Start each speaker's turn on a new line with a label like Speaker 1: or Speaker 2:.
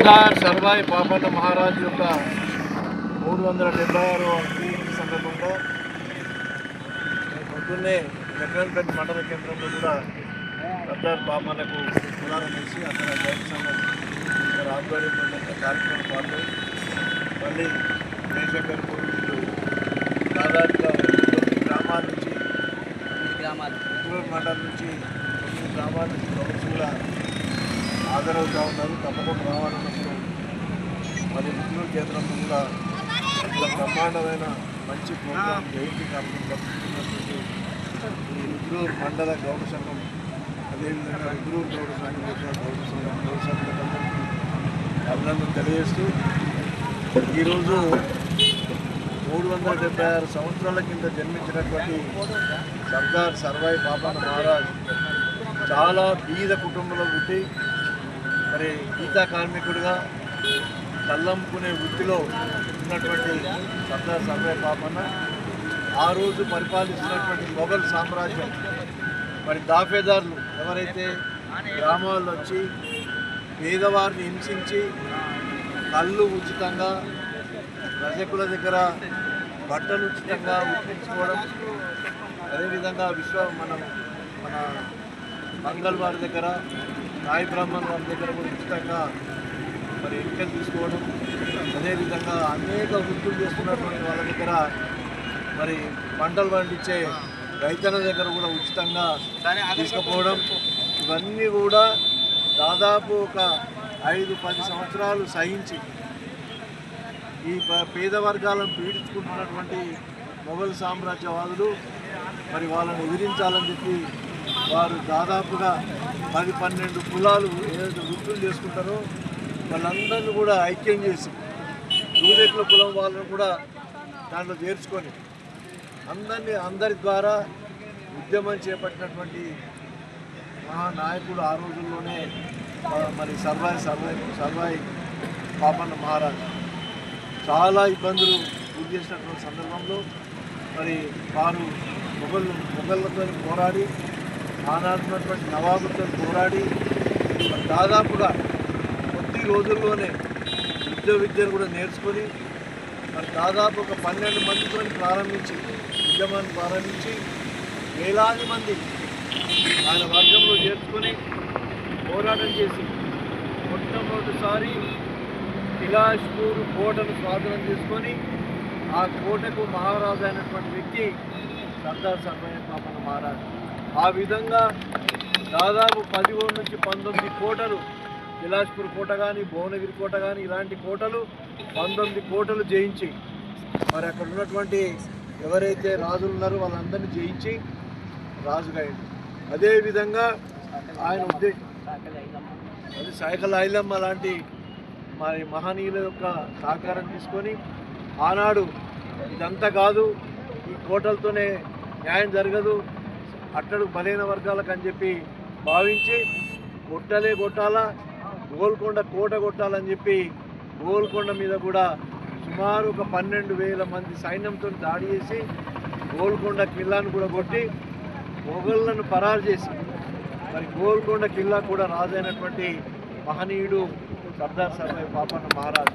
Speaker 1: సర్దార్ సర్వాయి పాపన్న మహారాజ్ యొక్క 376వ జయంతి సందర్భంగా పొద్దున్నే జగన్పేట మండల కేంద్రంలో కూడా సర్దార్ పాపన్నకు పునారం వేసి అక్కడ జైన్ సంఘం వారి ఆధ్వర్యంలో కార్యక్రమం పాల్గొని మళ్ళీ జయశంకర్ పూర్వీకులు దాదాపుగా 9 గ్రామాల నుంచి మండలం నుంచి 9 గ్రామాల నుంచి ప్రభుత్వంగా హాజరవుతూ ఉన్నారు. తప్పకుండా రావాలన్నప్పుడు మరి ముఖ్యుల కేంద్రంలో కూడా ఇలా బ్రహ్మాండమైన మంచి ప్రోగ్రాం జయంతి కార్యక్రమం జరుపుతున్నటువంటి ఈ రుద్రూరు మండల గౌడ సంఘం, అదేవిధంగా రుద్రూరు గౌడ సంఘం యొక్క గౌడ సంఘాలందరికీ అభినందన తెలియజేస్తూ ఈరోజు 376 సంవత్సరాల కింద జన్మించినటువంటి సర్దార్ సర్వాయి పాపన్న మహారాజ్ చాలా బీద కుటుంబంలో పుట్టి మరి గీతా కార్మికుడిగా కళ్ళమ్ముకునే వృత్తిలో ఉన్నటువంటి సర్దార్ సర్వాయి పాపన్న ఆ రోజు పరిపాలిస్తున్నటువంటి మొఘల్ సామ్రాజ్యం మరి దాఫేదారులు ఎవరైతే గ్రామాల్లో వచ్చి పేదవారిని హింసించి కళ్ళు ఉచితంగా, రజకుల దగ్గర బట్టలు ఉచితంగా ఉప్పించుకోవడం, అదేవిధంగా మన మంగళ వారి దగ్గర, నాయి బ్రాహ్మణ్ వారి దగ్గర కూడా ఉచితంగా మరి ఎన్నికలు తీసుకోవడం, అదేవిధంగా అనేక వృత్తులు చేస్తున్నటువంటి వాళ్ళ దగ్గర మరి పంటలు పండించే రైతుల దగ్గర కూడా ఉచితంగా తీసుకుపోవడం, ఇవన్నీ కూడా దాదాపు ఒక 5-10 సంవత్సరాలు సహించి ఈ పేద వర్గాలను పీడించుకుంటున్నటువంటి మొఘల్ సామ్రాజ్యవాదులు మరి వాళ్ళని ఎదిరించాలని చెప్పి వారు దాదాపుగా 10-12 కులాలు ఏదైతే వృత్తులు చేసుకుంటారో వాళ్ళందరినీ కూడా ఐక్యం చేసి దూదేకుల కులం వాళ్ళను కూడా దాంట్లో చేర్చుకొని అందరి ద్వారా ఉద్యమం చేపట్టినటువంటి మహానాయకుడు ఆ రోజుల్లోనే మరి సర్వాయి పాపన్న మహారాజ్ చాలా ఇబ్బందులు గురి చేసినటువంటి సందర్భంలో మరి వారు మొఘళ్ళతో పోరాడి, ఆనాడున్నటువంటి నవాబులతో పోరాడి దాదాపుగా కొద్ది రోజుల్లోనే విద్యను కూడా నేర్చుకొని మరి దాదాపు ఒక 12 మందితో ఉద్యమాన్ని ప్రారంభించి వేలాది మంది ఆయన వర్గంలో చేర్చుకొని పోరాటం చేసి మొట్టమొదటిసారి కిలాష్పూర్ కోటను స్వాధీనం చేసుకొని ఆ కోటకు మహారాజు అయినటువంటి వ్యక్తి సర్దార్ సర్వాయి పాపన్న మహారాజ్. ఆ విధంగా దాదాపు 11 నుంచి 19 కోటలు, కిలాష్పూర్ కోట కానీ, భువనగిరి కోట కానీ, ఇలాంటి కోటలు 19 కోటలు జయించి మరి అక్కడ ఉన్నటువంటి ఎవరైతే రాజులు ఉన్నారో వాళ్ళందరినీ జయించి రాజుగా అయింది. అదేవిధంగా ఆయన ఉద్దేశం అది సైకల్ ఐలమ్మ లాంటి మరి మహనీయుల యొక్క సహకారం తీసుకొని ఆనాడు ఇదంతా కాదు, ఈ కోటలతోనే న్యాయం జరగదు, అట్టడు బలైన వర్గాలకు అని చెప్పి భావించి కొట్టాలా, గోల్కొండ కోట కొట్టాలని చెప్పి గోల్కొండ మీద కూడా సుమారు ఒక 12,000 మంది సైన్యంతో దాడి చేసి గోల్కొండ కిల్లాను కూడా కొట్టి మొఘళ్ళను పరారు చేసి మరి గోల్కొండ కిల్లా కూడా రాజైనటువంటి మహనీయుడు సర్దార్ సర్వాయి పాపన్న మహారాజ్.